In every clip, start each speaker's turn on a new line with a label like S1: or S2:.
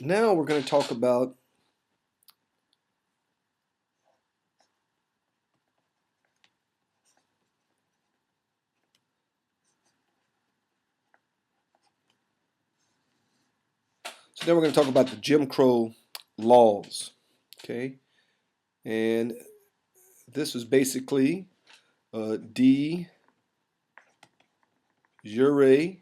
S1: now we're going to talk about now we're going to talk about the Jim Crow laws. Okay, and this was basically de jure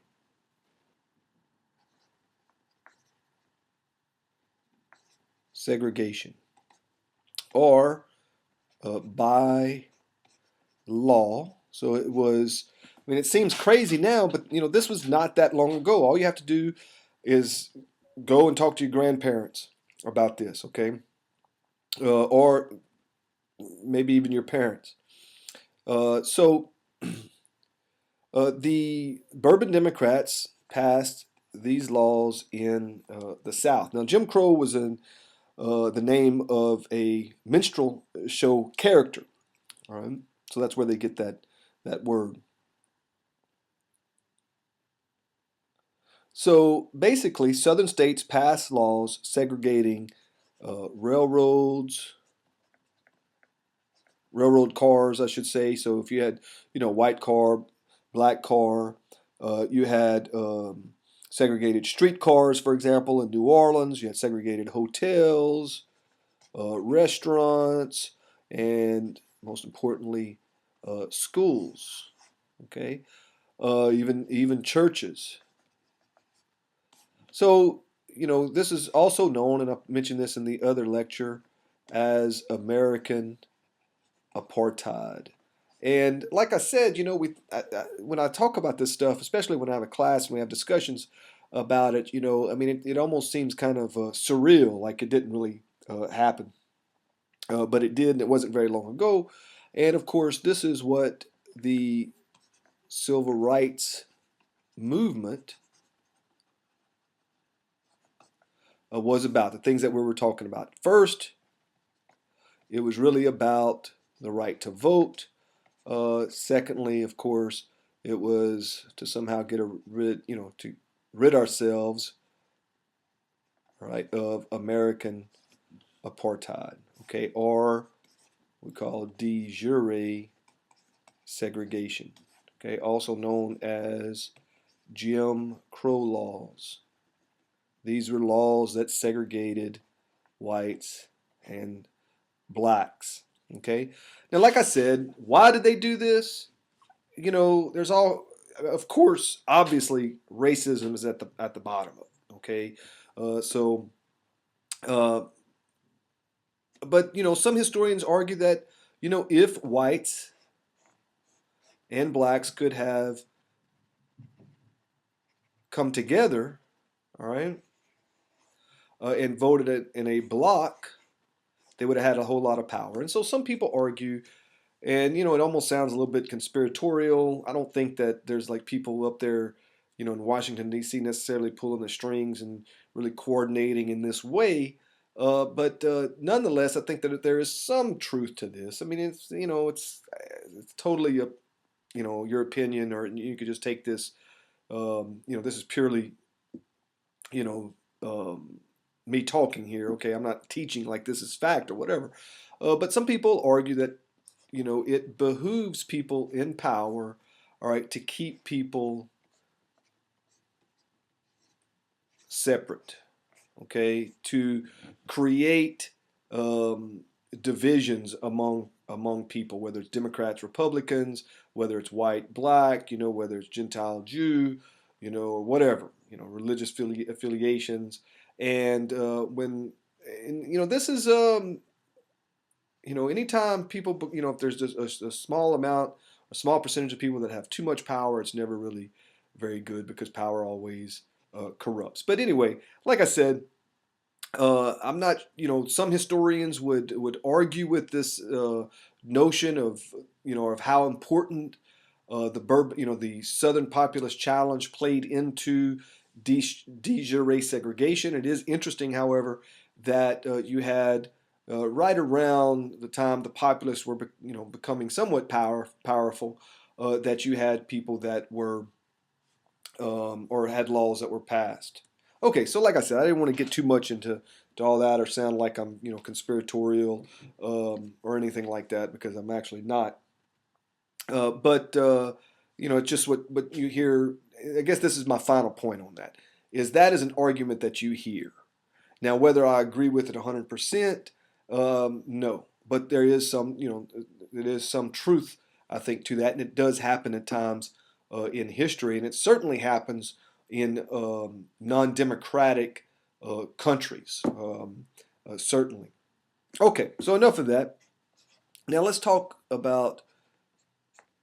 S1: segregation, or by law. So it was. I mean, it seems crazy now, but this was not that long ago. All you have to do is go and talk to your grandparents about this, okay? Or maybe even your parents. So the Bourbon Democrats passed these laws in the South. Now, Jim Crow was the name of a minstrel show character. All right, so that's where they get that word. So basically, Southern states passed laws segregating railroads, railroad cars, I should say. So if you had, white car, black car, you had segregated street cars, for example, in New Orleans. You had segregated hotels, restaurants, and most importantly, schools. Okay, even churches. So this is also known, and I mentioned this in the other lecture, as American apartheid. And like I said, when I talk about this stuff, especially when I have a class and we have discussions about it, I mean, it almost seems kind of surreal, like it didn't really happen, but it did, and it wasn't very long ago. And of course, this is what the civil rights movement was about. The things that we were talking about. First, it was really about the right to vote. Secondly, of course, it was to somehow to rid ourselves, right, of American apartheid, okay, or we call de jure segregation, okay, also known as Jim Crow laws. These were laws that segregated whites and blacks, okay. Now, like I said, why did they do this? There's of course, obviously, racism is at the bottom of it. Okay, so, uh, but some historians argue that if whites and blacks could have come together, all right, and voted it in a block, they would have had a whole lot of power. And so some people argue, and it almost sounds a little bit conspiratorial. I don't think that there's like people up there, in Washington D.C. necessarily pulling the strings and really coordinating in this way. But nonetheless, I think that there is some truth to this. I mean, it's totally your opinion, or you could just take this. This is purely you know me talking here. Okay, I'm not teaching like this is fact or whatever. But some people argue that it behooves people in power, all right, to keep people separate, okay, to create um, divisions among people, whether it's Democrats, Republicans, whether it's white, black, whether it's Gentile, Jew, or whatever, religious affiliations, and this is anytime people, if there's just a small amount, a small percentage of people that have too much power, it's never really very good because power always corrupts. But anyway, like I said, I'm not, some historians would argue with this notion of, of how important the Southern Populist Challenge played into de jure segregation. It is interesting, however, that you had right around the time the populists were, becoming somewhat powerful, that you had people that were or had laws that were passed. Okay, so like I said, I didn't want to get too much into to all that or sound like I'm, conspiratorial or anything like that because I'm actually not. But it's just what you hear. I guess this is my final point on that. That is an argument that you hear. Now, whether I agree with it 100%, no. But there is some, it is some truth, I think, to that, and it does happen at times in history, and it certainly happens in non-democratic countries, certainly. Okay, so enough of that. Now let's talk about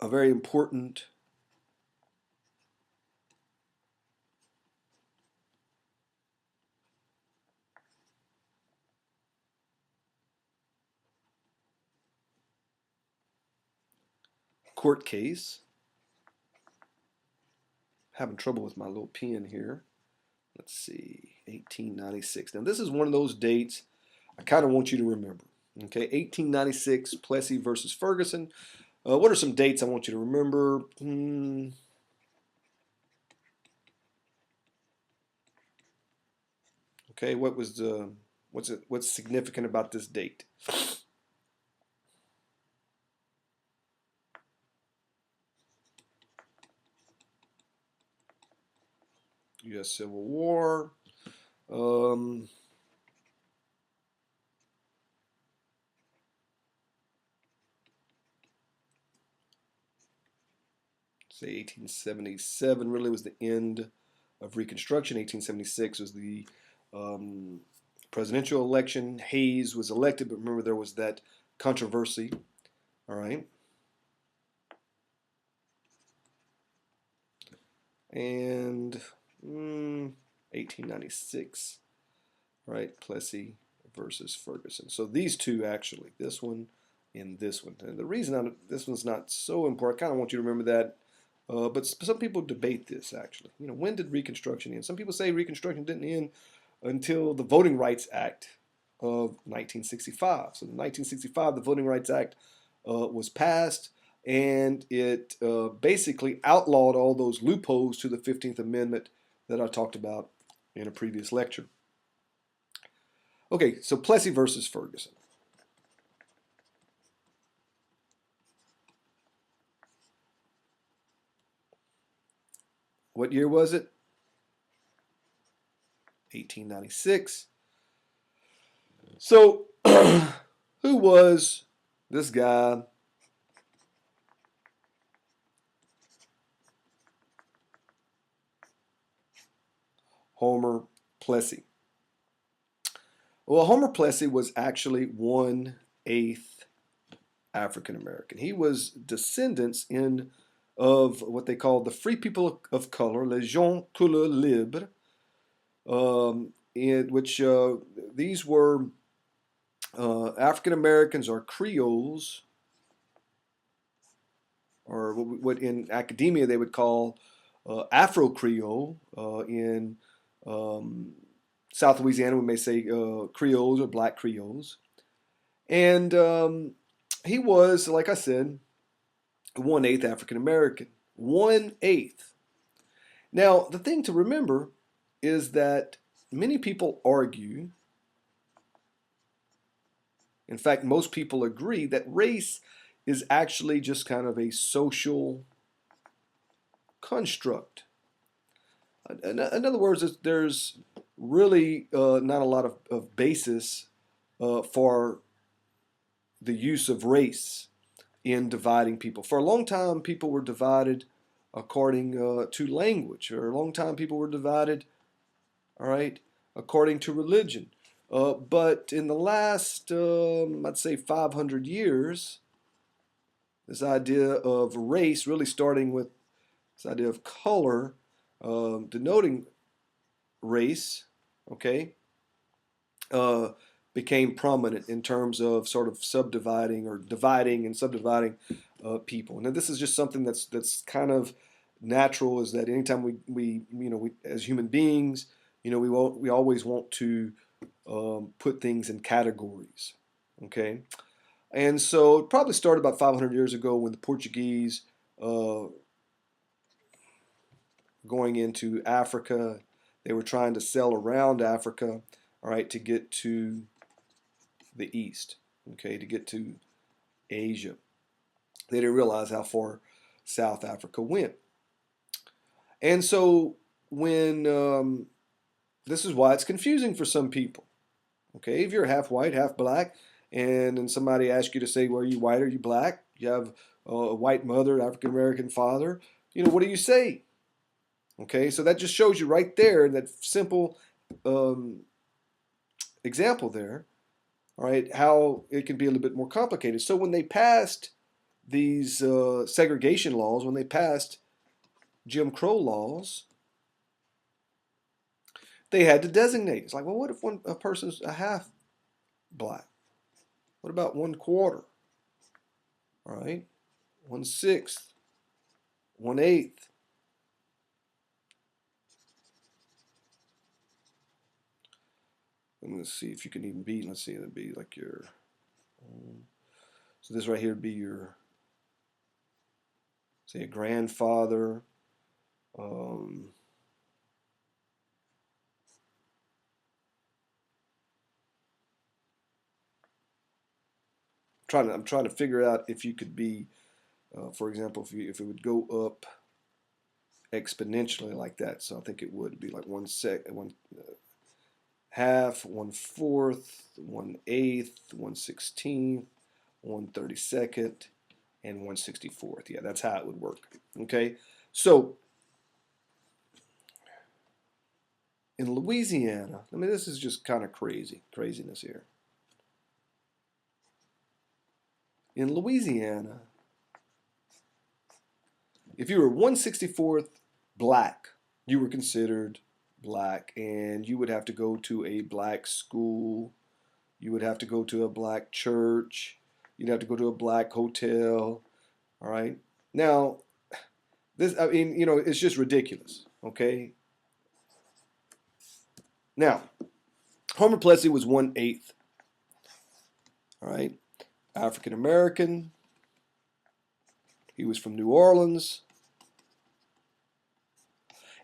S1: a very important court case. Having trouble with my little pen here. Let's see, 1896. Now this is one of those dates I kind of want you to remember. Okay, 1896, Plessy versus Ferguson. What are some dates I want you to remember? Okay, what's significant about this date? U.S. Civil War. Um, say 1877 really was the end of Reconstruction. 1876 was the um, presidential election. Hayes was elected, but remember there was that controversy. All right. And 1896, right? Plessy versus Ferguson. So these two actually, this one and this one. And the reason this one's not so important, I kind of want you to remember that. But some people debate this actually. When did Reconstruction end? Some people say Reconstruction didn't end until the Voting Rights Act of 1965. So in 1965, the Voting Rights Act was passed, and it basically outlawed all those loopholes to the 15th Amendment that I talked about in a previous lecture. Okay, so Plessy versus Ferguson. What year was it? 1896. So, who was this guy? Homer Plessy. Well, Homer Plessy was actually 1/8 African American. He was descendants of what they called the free people of color, les gens couleur libre, in which these were African Americans or Creoles, or what in academia they would call Afro Creole. In South Louisiana, we may say Creoles or Black Creoles. And he was, like I said, 1/8 African American. 1/8. Now, the thing to remember is that many people argue, in fact, most people agree, that race is actually just kind of a social construct. In other words, there's really not a lot of basis for the use of race in dividing people. For a long time, people were divided according to language. For a long time, people were divided, all right, according to religion. But in the last, I'd say 500 years, this idea of race really starting with this idea of color denoting race, okay, uh, became prominent in terms of sort of subdividing or dividing and subdividing people. Now, this is just something that's kind of natural. Is that anytime we as human beings, we always want to put things in categories, okay. And so it probably started about 500 years ago when the Portuguese going into Africa They were trying to sail around Africa, all right, to get to the east, okay, to get to Asia. They didn't realize how far South Africa went. And so when this is why it's confusing for some people. Okay, if you're half white, half black, and then somebody asks you to say, well, are you white or are you black? You have a white mother, African American father. What do you say? Okay, so that just shows you right there in that simple example there, all right, how it can be a little bit more complicated. So when they passed these segregation laws, when they passed Jim Crow laws, they had to designate. It's like, well, what if a person's a half black? What about 1/4? All right, 1/6, 1/8. And let's see if you can even be. Let's see, it'd be like your. So this right here would be your, say, a grandfather. Um, I'm trying to figure out if you could be, for example, if it would go up exponentially like that. So I think it would be like one half, 1/4, 1/8, 1/16, 1/32, and 1/64. Yeah, that's how it would work. Okay, so in Louisiana, I mean, this is just kind of craziness here. In Louisiana, if you were 1/64th black, you were considered black, and you would have to go to a black school. You would have to go to a black church. You'd have to go to a black hotel. All right. Now, this, I mean, it's just ridiculous. Okay. Now, Homer Plessy was 1/8. All right. African American. He was from New Orleans.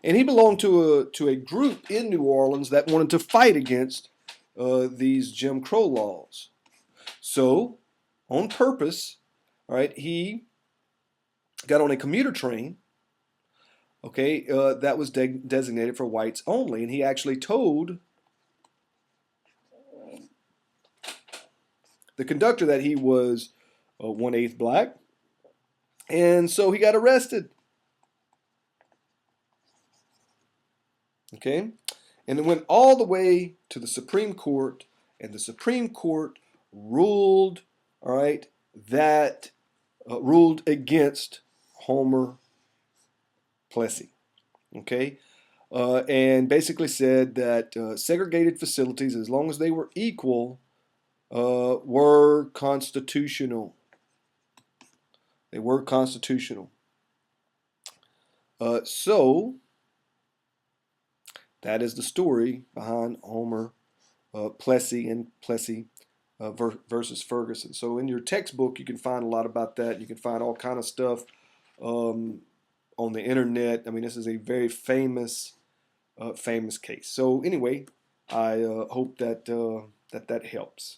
S1: And he belonged to a group in New Orleans that wanted to fight against these Jim Crow laws. So, on purpose, all right, he got on a commuter train, okay, that was designated for whites only, and he actually told the conductor that he was 1/8 black, and so he got arrested. Okay, and it went all the way to the Supreme Court, and the Supreme Court ruled, all right, that ruled against Homer Plessy. Okay, and basically said that segregated facilities, as long as they were equal, were constitutional. They were constitutional. So that is the story behind Homer Plessy and Plessy versus Ferguson. So in your textbook, you can find a lot about that. You can find all kind of stuff on the internet. I mean, this is a very famous case. So anyway, I hope that that helps.